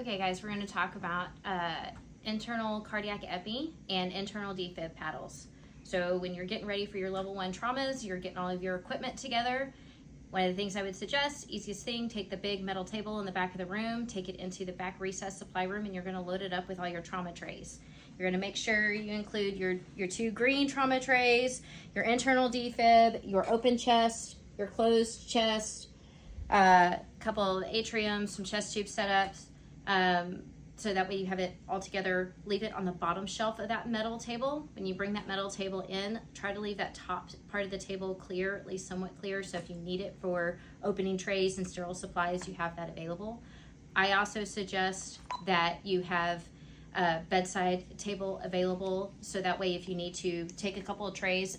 Okay guys, we're going to talk about internal cardiac epi and internal defib paddles. So when you're getting ready for your level 1 traumas, you're getting all of your equipment together. One of the things I would suggest, easiest thing, take the big metal table in the back of the room, take it into the back recess supply room, and you're going to load it up with all your trauma trays. You're going to make sure you include your 2 green trauma trays, your internal defib, your open chest, your closed chest, a couple of atriums, some chest tube setups, so that way you have it all together. Leave it on the bottom shelf of that metal table. When you bring that metal table in, try to leave that top part of the table clear, at least somewhat clear, so if you need it for opening trays and sterile supplies, you have that available. I also suggest that you have a bedside table available, so that way if you need to take a couple of trays,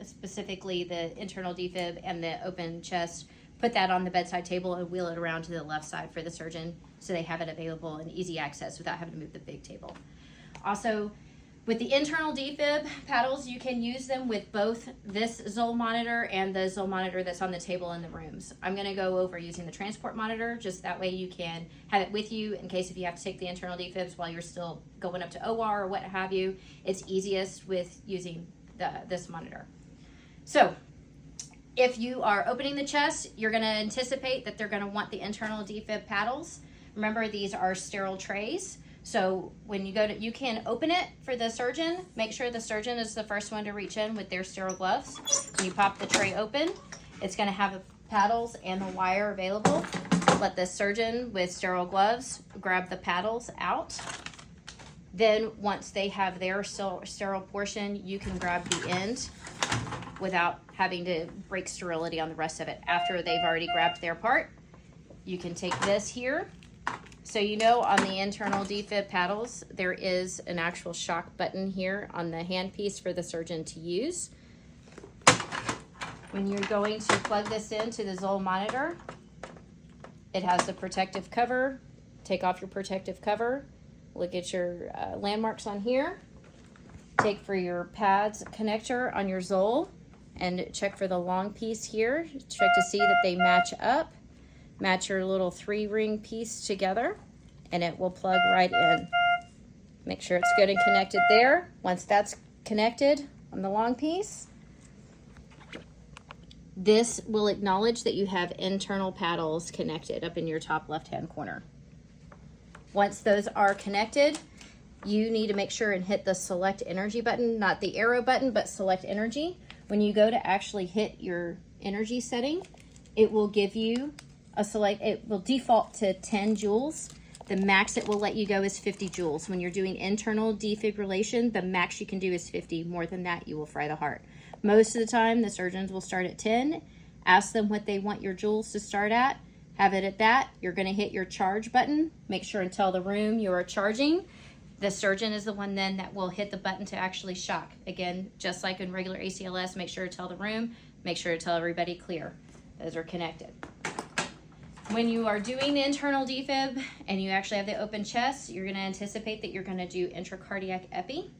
specifically the internal defib and the open chest, put that on the bedside table and wheel it around to the left side for the surgeon so they have it available and easy access without having to move the big table. Also, with the internal defib paddles, you can use them with both this Zoll monitor and the Zoll monitor that's on the table in the rooms. I'm going to go over using the transport monitor, just that way you can have it with you in case if you have to take the internal defibs while you're still going up to OR or what have you. It's easiest with using this monitor. So, if you are opening the chest, you're going to anticipate that they're going to want the internal defib paddles. Remember, these are sterile trays. So when you go to, you can open it for the surgeon. Make sure the surgeon is the first one to reach in with their sterile gloves. When you pop the tray open, it's going to have the paddles and the wire available. Let the surgeon with sterile gloves grab the paddles out. Then once they have their sterile portion, you can grab the end without having to break sterility on the rest of it. After they've already grabbed their part, you can take this here. So you know on the internal defib paddles, there is an actual shock button here on the handpiece for the surgeon to use. When you're going to plug this into the Zoll monitor, it has the protective cover. Take off your protective cover. Look at your landmarks on here. Take for your pads connector on your Zoll and check for the long piece here. Check to see that they match up. Match your little 3-ring piece together and it will plug right in. Make sure it's good and connected there. Once that's connected on the long piece, this will acknowledge that you have internal paddles connected up in your top left-hand corner. Once those are connected, you need to make sure and hit the select energy button, not the arrow button, but select energy. When you go to actually hit your energy setting, it will give you it will default to 10 joules. The max it will let you go is 50 joules. When you're doing internal defibrillation, the max you can do is 50. More than that, you will fry the heart. Most of the time, the surgeons will start at 10. Ask them what they want your joules to start at. Have it at that. You're going to hit your charge button. Make sure and tell the room you are charging. The surgeon is the one then that will hit the button to actually shock. Again, just like in regular ACLS, make sure to tell the room. Make sure to tell everybody clear. Those are connected. When you are doing the internal defib and you actually have the open chest, you're going to anticipate that you're going to do intracardiac epi.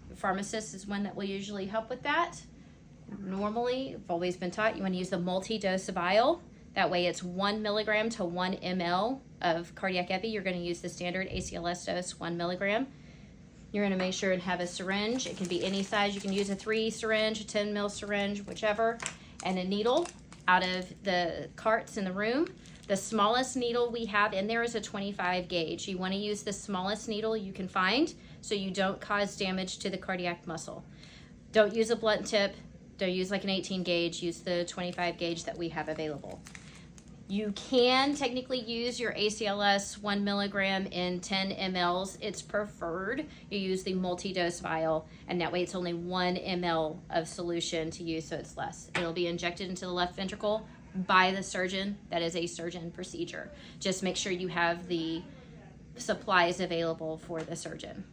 The pharmacist is one that will usually help with that. Normally, I've always been taught you want to use the multi-dose vial. That way it's 1 milligram to 1 ml of cardiac epi. You're going to use the standard ACLS dose, 1 milligram. You're going to make sure and have a syringe. It can be any size. You can use a 3 syringe, a 10 ml syringe, whichever, and a needle out of the carts in the room. The smallest needle we have in there is a 25 gauge. You want to use the smallest needle you can find so you don't cause damage to the cardiac muscle. Don't use a blunt tip. Don't use like an 18 gauge. Use the 25 gauge that we have available. You can technically use your ACLS 1 milligram in 10 mLs. It's preferred you use the multi-dose vial, and that way it's only 1 ml of solution to use, so it's less. It'll be injected into the left ventricle by the surgeon. That is a surgeon procedure. Just make sure you have the supplies available for the surgeon.